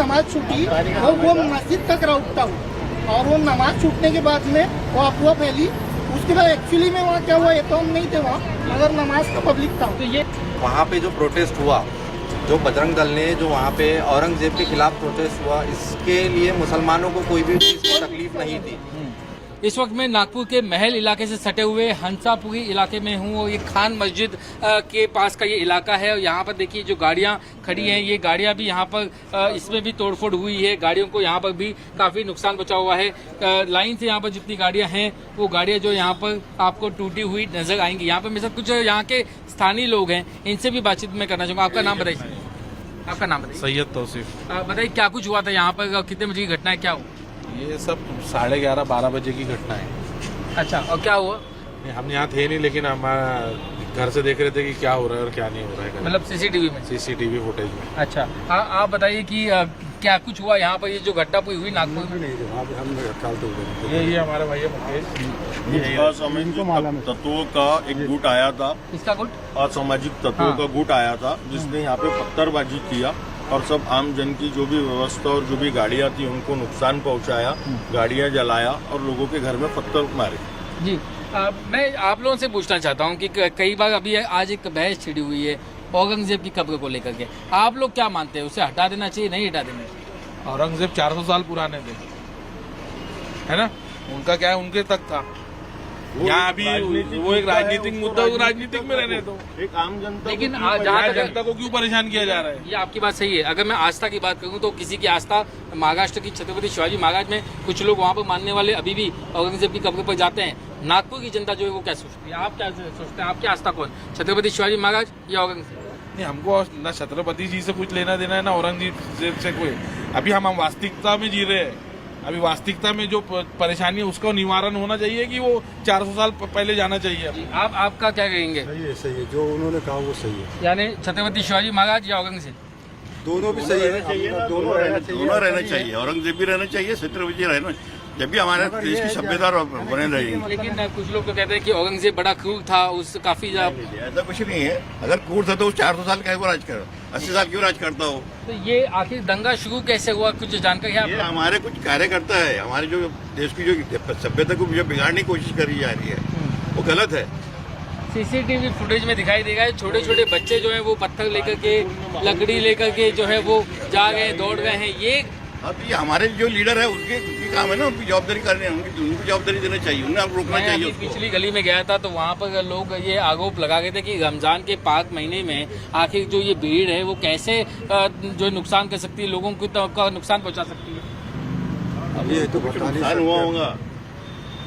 नमाज छूटी और वो मस्जिद तक उठता हुआ, और वो नमाज छूटने के बाद में वो अफवाह फैली। उसके बाद एक्चुअली में वहाँ क्या हुआ ये तो हम नहीं थे वहाँ, मगर नमाज का पब्लिक था। तो ये वहाँ पे जो प्रोटेस्ट हुआ, जो बजरंग दल ने जो वहाँ पे औरंगजेब के खिलाफ प्रोटेस्ट हुआ, इसके लिए मुसलमानों को कोई भी चीज़ की तकलीफ नहीं थी। इस वक्त मैं नागपुर के महल इलाके से सटे हुए हंसापुरी इलाके में हूँ और ये खान मस्जिद के पास का ये इलाका है। और यहाँ पर देखिए जो गाड़ियाँ खड़ी हैं, ये गाड़ियाँ भी यहाँ पर इसमें भी तोड़फोड़ हुई है, गाड़ियों को यहाँ पर भी काफ़ी नुकसान पहुँचा हुआ है। लाइन से यहाँ पर जितनी गाड़ियाँ हैं वो गाड़ियाँ जो यहाँ पर आपको टूटी हुई नजर आएंगी। यहाँ पर मेरे साथ कुछ यहाँ के स्थानीय लोग हैं, इनसे भी बातचीत मैं करना चाहूँगा। आपका नाम बताइए। आपका नाम बताइए। सैयद तौसीफ। बताइए क्या कुछ हुआ था यहाँ पर, कितने बजे की घटना है, क्या हुआ? ये सब 11:30-12 बजे की घटना है। अच्छा, और क्या हुआ? हम यहाँ थे नहीं, लेकिन हम घर से देख रहे थे कि क्या हो रहा है और क्या नहीं हो रहा है, मतलब सीसीटीवी में? सीसीटीवी फुटेज में। अच्छा, आप बताइए कि क्या कुछ हुआ यहाँ पर, ये जो घटना हुई नागपुर में? ये हमारे भाई मुकेश, असामाजिक तत्वों का एक गुट आया था। इसका गुट? असामाजिक तत्वों का गुट आया था जिसने यहाँ पे पत्थरबाजी किया और सब आम जन की जो भी व्यवस्था और जो भी गाड़ियाँ थी उनको नुकसान पहुँचाया, गाड़ियाँ जलाया और लोगों के घर में पत्थर मारे। जी, मैं आप लोगों से पूछना चाहता हूँ कि कई बार अभी आज एक बहस छिड़ी हुई है औरंगजेब की कब्र को लेकर के, आप लोग क्या मानते हैं, उसे हटा देना चाहिए, नहीं हटा देना चाहिए? औरंगजेब 400 साल पुराने थे, है ना, उनका क्या है, उनके तक था। यहाँ अभी वो एक राजनीतिक मुद्दा, राजनीतिक में रहने दो, एक आम जनता। लेकिन जहाँ जनता को क्यों परेशान किया जा रहा है? ये आपकी बात सही है। अगर मैं आस्था की बात करूं तो किसी की आस्था, महाराष्ट्र की छत्रपति शिवाजी महाराज में कुछ लोग वहां पर मानने वाले अभी भी औरंगजेब की कब्र पर जाते हैं। नागपुर की जनता जो है वो क्या सोचती है, आप क्या सोचते हैं, आपकी आस्था कौन, छत्रपति शिवाजी महाराज या औरंगजेब? नहीं, हमको ना छत्रपति जी से कुछ लेना देना है ना औरंगजेब से कोई। अभी हम वास्तविकता में जी रहे हैं। अभी वास्तविकता में जो परेशानी है उसका निवारण होना चाहिए कि वो 400 साल पहले जाना चाहिए। आपका क्या कहेंगे? सही है, जो उन्होंने कहा वो सही है। यानी छत्रपति शिवाजी महाराज या औरंगजेब? दोनों भी सही है, दोनों रहना चाहिए, औरंगजेब भी रहना चाहिए, छत्रपति रहना, जब भी हमारे देश की सभ्यता बने रहेगी। लेकिन कुछ लोग तो कहते हैं कि औरंगजेब बड़ा क्रूर था, उस काफी ऐसा कुछ नहीं है। अगर क्रूर था तो वो 400 साल का राज कर, 80 साल क्यों राज करता हो? तो ये आखिर दंगा शुरू कैसे हुआ, कुछ जानकारी है? ये हमारे कुछ कार्यकर्ता है, हमारे जो देश की जो सभ्यता को जो बिगाड़ने की कोशिश करी जा रही है वो गलत है। सीसीटीवी फुटेज में दिखाई देगा छोटे छोटे बच्चे जो है वो पत्थर लेकर के, लकड़ी लेकर के जो है वो जा गए, दौड़ गए हैं। ये अब ये हमारे जो लीडर है उनके काम है ना, उनकी जवाबदारी करनी है, उनको जवाबदारी देना चाहिए, उन्हें आप रोकना चाहिए उसको। पिछली गली में गया था तो वहाँ पर लोग ये आरोप लगा गए थे कि रमजान के पाक महीने में आखिर जो ये भीड़ है वो कैसे जो नुकसान कर सकती है, लोगों को नुकसान पहुँचा सकती है। अब ये तो नुकसान हुआ होगा,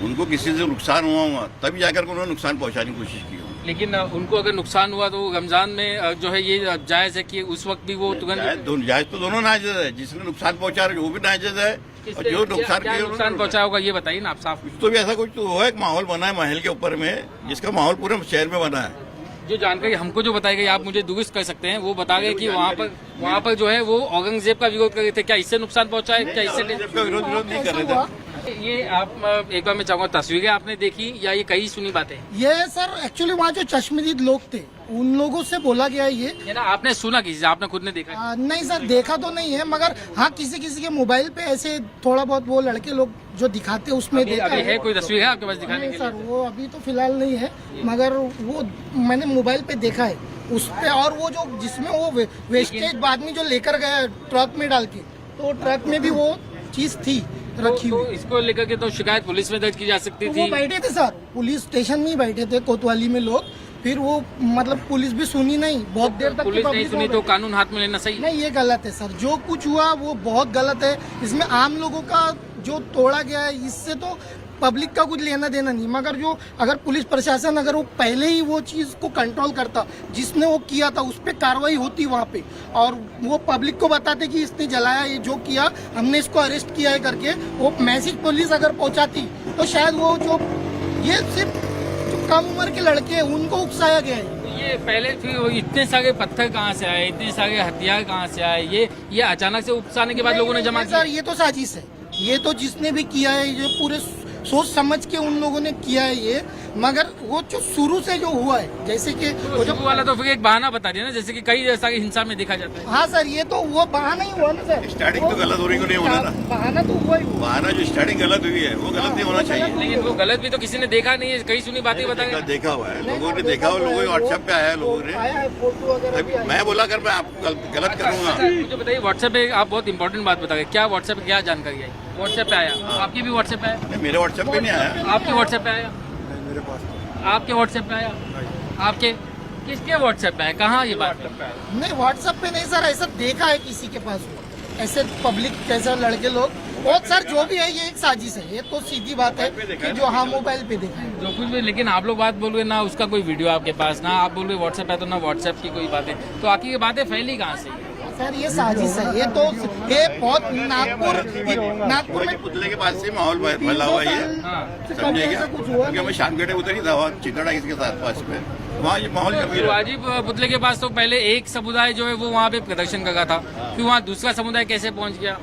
उनको किसी से नुकसान हुआ होगा तभी जाकर उन्होंने नुकसान पहुँचाने की कोशिश की। लेकिन उनको अगर नुकसान हुआ तो रमजान में जो है ये जायज है कि उस वक्त भी वो तुरंत जायज तो दोनों नाजायज है, जिसने नुकसान पहुंचा रहा है वो भी नाजायज है और जो नुकसान पहुंचाया होगा ये बताइए ना आप साफ। कुछ तो भी ऐसा कुछ तो हो, एक माहौल बना है महल के ऊपर में, जिसका माहौल पूरे शहर में बना है। जो जानकारी हमको जो बताई गई, आप मुझे दुरुस्त कर सकते हैं, वो बता गए कि वहाँ पर जो है वो औरंगजेब का विरोध कर रहे थे। क्या इससे नुकसान पहुंचा है, क्या इससे विरोध नहीं कर रहे थे? ये आप एक बार मैं चाहूंगा, तस्वीरें आपने देखी या ये कहीं सुनी बातें? ये सर एक्चुअली वहाँ जो चश्मदीद लोग थे उन लोगों से बोला गया ये ना, आपने सुना किसी से, आपने खुद ने देखा? नहीं सर, देखा तो नहीं है, मगर हाँ किसी किसी के मोबाइल पे ऐसे थोड़ा बहुत वो लड़के लोग जो दिखाते हैं उसमें देखा अभी है। कोई तस्वीर है आपके पास दिखाने के लिए? सर वो अभी तो फिलहाल नहीं है, मगर वो मैंने मोबाइल पे देखा है उस पे। और वो जो जिसमें वो वेस्टेज आदमी जो लेकर गया ट्रक में डाल के, तो ट्रक में भी वो चीज थी रखी हुई। तो इसको लेकर के तो शिकायत पुलिस में दर्ज की जा सकती थी। वो बैठे थे सर, पुलिस स्टेशन में ही बैठे थे कोतवाली में लोग, फिर वो मतलब पुलिस भी सुनी नहीं, बहुत देर तक पुलिस नहीं सुनी तो कानून हाथ में लेना सही नहीं, ये गलत है सर। जो कुछ हुआ वो बहुत गलत है, इसमें आम लोगों का जो तोड़ा गया है इससे तो पब्लिक का कुछ लेना देना नहीं। मगर जो अगर पुलिस प्रशासन अगर वो पहले ही वो चीज़ को कंट्रोल करता, जिसने वो किया था उस पर कार्रवाई होती वहाँ पे, और वो पब्लिक को बताते कि इसने जलाया, ये जो किया हमने इसको अरेस्ट किया है करके, वो मैसेज पुलिस अगर पहुँचाती तो शायद वो जो ये सिर्फ जो कम उम्र के लड़के हैं उनको उकसाया गया है। ये पहले फिर इतने सारे पत्थर कहाँ से आए, इतने सारे हथियार कहाँ से आए? ये अचानक से उकसाने के बाद लोगों ने जमा किया? सर ये तो साजिश है, ये तो जिसने भी किया है ये पूरे सोच समझ के उन लोगों ने किया है ये, मगर वो जो शुरू से जो हुआ है, जैसे कि वो जो वो वाला तो फिर एक बहाना बता दिया ना, जैसे कि कई ऐसा हिंसा में देखा जाता है। हाँ सर, ये तो वो बहाना ही हुआ ना सर। स्टार्टिंग तो गलत हो रही नहीं होना ना, बहाना तो हुआ ही हुआ। बहाना जो स्टार्टिंग गलत हुई है वो गलत नहीं होना चाहिए। लेकिन वो गलत भी तो किसी ने देखा नहीं है, कई सुनी बातें बताएंगे। देखा हुआ है, लोगों ने देखा हुआ, लोगों के व्हाट्सएप पे आया है, लोगों ने आया है फोटो वगैरह भी आया है। मैं बोला कर मैं आपको गलत करूंगा। मुझे बताइए, व्हाट्सएप पे आप बहुत इंपॉर्टेंट बात बताइए, क्या व्हाट्सएप पे क्या जानकारी आई? व्हाट्सएप पे आया, आपकी भी व्हाट्सएप पे आया? नहीं, मेरे व्हाट्सएप पे नहीं आया। आपके व्हाट्सएप पे आया? मेरे पास आपके व्हाट्सएप पे आया? आपके किसके व्हाट्सएप पे है? कहाँ ये बात है? नहीं व्हाट्सएप पे नहीं सर, ऐसा देखा है किसी के पास हुआ। ऐसे पब्लिक कैसे लड़के लोग बहुत सर, जो भी है ये एक साजिश है, ये तो सीधी बात है कि जो हाँ मोबाइल पे देखा है जो कुछ भी, लेकिन आप लोग बात बोल रहे ना उसका कोई वीडियो आपके पास, ना आप बोल रहे व्हाट्सएप है तो ना व्हाट्सएप की कोई बातें, तो आखिर ये बातें फैली कहाँ से? सर। ये साजिश है, ये तो ये बहुत नागपुर में पुतले के पास से माहौल फैला हुआ है, हाँ। समझे क्या? कुछ हुआ क्योंकि मैं शाम गेटे उतरी था, वहाँ चितड़ा इसके साथ पास में, वहाँ ये माहौल जमी रहा। वाजिब पुतले के पास तो पहले एक समुदाय जो है वो वहाँ पे प्रदर्शन कर रहा था, फिर वहाँ दूसरा समुदाय कैसे पहुँच गया?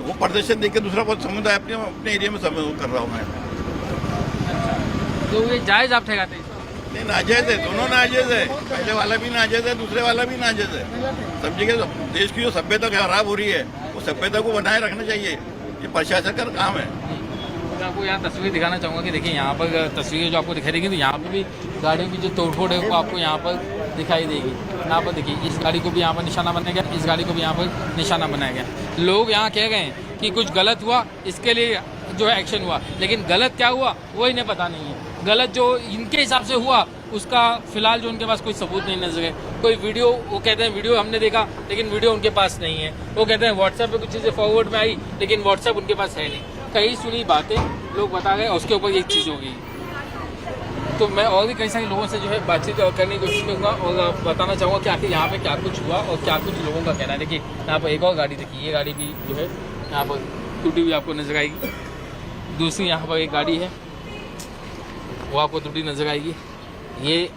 वो प्रदर्शन देख के दूसरा समुदाय अपने एरिया में कर रहा हूँ मैं। तो ये जायज आप ठहराते हैं? नहीं, नाजायज है, दोनों नाजायज है, पहले वाला भी नाजायज है, दूसरे वाला भी नाजायज है, समझिए। देश की जो सभ्यता खराब हो रही है वो सभ्यता को बनाए रखना चाहिए, ये प्रशासन का काम है। मैं आपको यहाँ तस्वीर दिखाना चाहूँगा कि देखिए यहाँ पर तस्वीरें जो आपको दिखाई देगी, तो यहाँ पर भी गाड़ियों की जो तोड़फोड़ है वो आपको यहाँ पर दिखाई देगी। यहाँ पर देखिए इस गाड़ी को भी यहाँ पर निशाना बनाया गया, इस गाड़ी को भी यहाँ पर निशाना बनाया गया। लोग यहाँ कह गए हैं कि कुछ गलत हुआ, इसके लिए जो है एक्शन हुआ, लेकिन गलत क्या हुआ वो इन्हें पता नहीं है। गलत जो इनके हिसाब से हुआ उसका फिलहाल जो उनके पास कोई सबूत नहीं नजर है। कोई वीडियो, वो कहते हैं वीडियो हमने देखा लेकिन वीडियो उनके पास नहीं है। वो कहते हैं व्हाट्सएप पे कुछ चीज़ें फॉरवर्ड में आई लेकिन व्हाट्सएप उनके पास है नहीं। कई सुनी बातें लोग बता गए, उसके ऊपर एक चीज़ होगी। तो मैं और भी कई सारे लोगों से जो है बातचीत करने की कोशिश करूँगा और बताना चाहूँगा कि आखिर यहाँ पे क्या कुछ हुआ और क्या कुछ लोगों का कहना है। देखिए यहाँ पर एक और गाड़ी देखिए, ये गाड़ी भी जो है यहाँ पर टूटी हुई आपको नजर आएगी। दूसरी यहाँ पर एक गाड़ी है वो आपको टूटी नजर आएगी। ये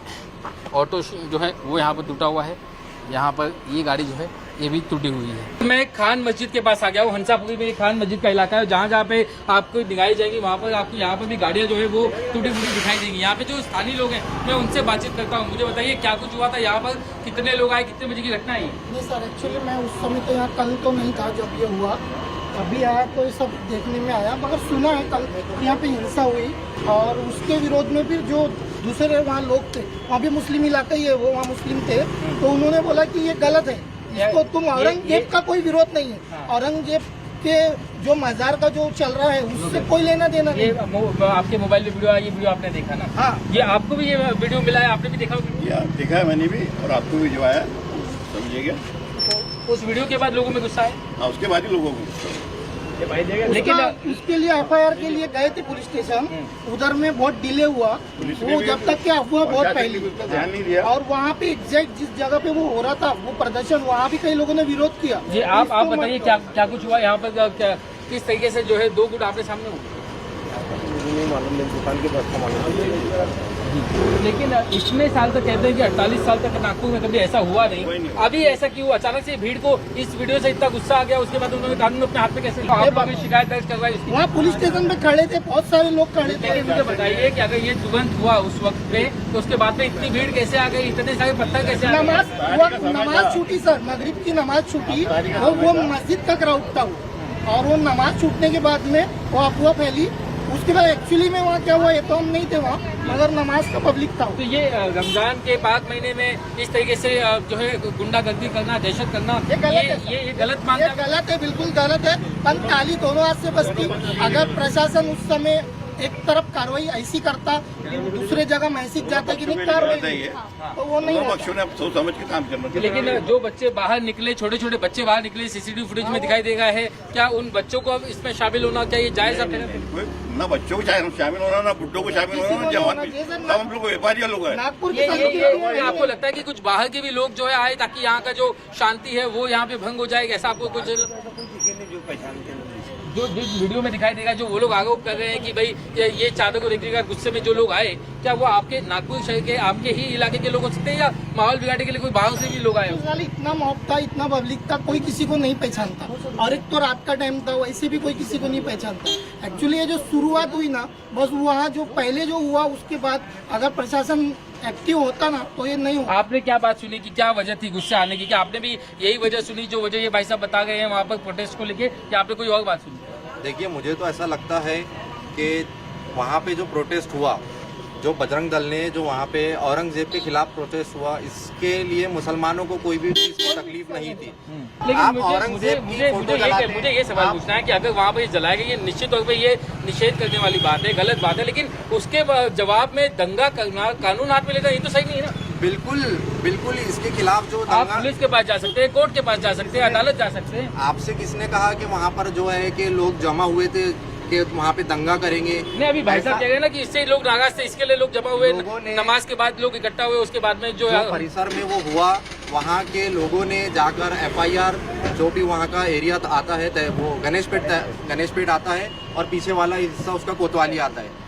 ऑटो जो है वो यहाँ पर टूटा हुआ है। यहाँ पर ये गाड़ी जो है ये भी टूटी हुई है। मैं खान मस्जिद के पास आ गया हूँ। हंसापुरी में खान मस्जिद का इलाका है, जहाँ जहाँ पे आपको दिखाई जाएगी वहाँ पर आपको यहाँ पर भी गाड़ियाँ जो है वो टूटी फूटी दिखाई देंगी। यहाँ पे जो स्थानीय लोग हैं मैं उनसे बातचीत करता हूँ। मुझे बताइए क्या कुछ हुआ था, यहाँ पर कितने लोग आए, कितने बजे की घटना है? नहीं सर, एक्चुअली मैं उस समय तो यहाँ कल तो नहीं था जब ये हुआ, अभी आया तो ये सब देखने में आया, मगर सुना है कल यहाँ पे हिंसा हुई और उसके विरोध में भी जो दूसरे वहाँ लोग थे, वहाँ भी मुस्लिम इलाका ही है, वो वहाँ मुस्लिम थे, तो उन्होंने बोला कि ये गलत है, इसको तुम औरंगजेब का कोई विरोध नहीं है, औरंगजेब के जो मजार का जो चल रहा है उससे कोई लेना देना नहीं। ये आपके मोबाइल में वीडियो आई, ये वीडियो आपने देखा ना? हाँ, ये आपको भी ये वीडियो मिला है, आपने भी देखा? देखा है मैंने भी और आपको भी जो आया, समझिएगा। तो उस वीडियो के बाद लोगों में गुस्सा है? हाँ, उसके बाद ही लोगों को लेकिन उसके लिए एफआईआर के लिए गए थे पुलिस स्टेशन, उधर में बहुत डिले हुआ, वो जब तक क्या हुआ बहुत पहले ध्यान नहीं दिया। और वहाँ पे एग्जैक्ट जिस जगह पे वो हो रहा था वो प्रदर्शन, वहाँ भी कई लोगों ने विरोध किया। जी आप बताइए क्या क्या कुछ हुआ यहाँ पर, किस तरीके से जो है दो गुट आपके सामने हुए? दुकान के पास मालूम। लेकिन इतने साल तक कहते हैं कि 48 साल तक नागपुर में कभी ऐसा हुआ नहीं, अभी ऐसा क्यों? अचानक से भीड़ को इस वीडियो से इतना गुस्सा आ गया, उसके बाद उन्होंने कानून अपने हाथ में कैसे लिया? आप अभी शिकायत दर्ज करवाई इसकी? वहाँ पुलिस स्टेशन पे खड़े थे, बहुत सारे लोग खड़े थे। लेकिन मुझे बताइए कि अगर ये तुरंत हुआ उस वक्त पे, तो उसके बाद में इतनी भीड़ कैसे आ गई, इतने सारे पत्थर कैसे आ गए? नमाज छूटी सर, मगरिब की नमाज छूटी, वो मस्जिद का क्राउड था वो, और वो नमाज छूटने के बाद में वो अफवाह फैली। उसके बाद एक्चुअली में वहाँ क्या हुआ ये तो हम नहीं थे वहाँ, मगर नमाज का पब्लिक था। तो ये रमजान के पाक महीने में इस तरीके से जो है गुंडागर्दी करना, दहशत करना, ये गलत है। ये गलत मानता ये गलत है, बिल्कुल गलत है। पर ताली दोनों हाथ से बजती। अगर प्रशासन उस समय एक तरफ कार्रवाई ऐसी करता, दूसरे जगह मैसेज जाता कि नहीं कार्रवाई, तो वो नहीं होता। पक्षों ने सोच समझ के काम करना चाहिए। लेकिन जो बच्चे बाहर निकले, छोटे छोटे बच्चे बाहर निकले, सीसीटीवी फुटेज में दिखाई दे रहा है, क्या उन बच्चों को अब इसमें शामिल होना चाहिए? जायज आप ना बच्चों को शामिल होना, ना बुड्ढों को शामिल होना, ना जवान, सब हम लोग व्यापारी लोग हैं। नागपुर ये आपको लगता है कि कुछ बाहर के भी लोग जो है आए ताकि यहाँ का जो शांति है वो यहाँ पे भंग हो जाएगा, ऐसा आपको कुछ? जो जिस वीडियो में दिखाई देगा जो वो लोग आरोप कर रहे हैं कि भाई ये चादर को देखने का गुस्से में जो लोग आए, क्या वो आपके नागपुर शहर के आपके ही इलाके के लोग हो सकते हैं या माहौल बिगाड़ने के लिए कोई बाहर से भी लोग आए हो? फिलहाल इतना मॉब था, इतना पब्लिक था, कोई किसी को नहीं पहचानता। और एक तो रात का टाइम था, वैसे भी कोई किसी को नहीं पहचानता। एक्चुअली ये जो शुरुआत हुई ना, बस वहाँ जो पहले जो हुआ उसके बाद अगर प्रशासन एक्टिव होता ना तो ये नहीं होता। आपने क्या बात सुनी कि क्या वजह थी गुस्से आने की? क्या आपने भी यही वजह सुनी जो वजह ये भाई साहब बता गए हैं वहाँ पर प्रोटेस्ट को लेके, या आपने कोई और बात सुनी? देखिए, मुझे तो ऐसा लगता है कि वहाँ पे जो प्रोटेस्ट हुआ, जो बजरंग दल ने जो वहाँ पे औरंगजेब के खिलाफ प्रोटेस्ट हुआ, इसके लिए मुसलमानों को कोई भी चीज़ की तकलीफ नहीं थी। लेकिन आप मुझे औरंगजेब की फोटो जलाते हैं, मुझे ये सवाल आप- पूछना है कि अगर वहाँ पर ये जलाया गया, ये निश्चित तौर पे ये निषेध करने वाली बात है, गलत बात है, लेकिन उसके जवाब में दंगा करना, कानून हाथ में लेना, ये तो सही नहीं है ना। बिल्कुल बिल्कुल इसके खिलाफ जो आप दंगा, पुलिस के पास जा सकते हैं, कोर्ट के पास जा सकते हैं, अदालत जा सकते हैं। आपसे किसने कहा कि वहाँ पर जो है कि लोग जमा हुए थे कि वहाँ पे दंगा करेंगे? नहीं, अभी भाई साहब ऐसा- कह रहे हैं ना कि इससे लोग नाराज थे, इसके लिए लोग जमा हुए, लोगों ने- नमाज के बाद लोग इकट्ठा हुए, उसके बाद में जो जो है परिसर में वो हुआ, वहाँ के लोगों ने जाकर FIR, जो भी वहाँ का एरिया आता है वो गणेश पेट आता है और पीछे वाला हिस्सा उसका कोतवाली आता है,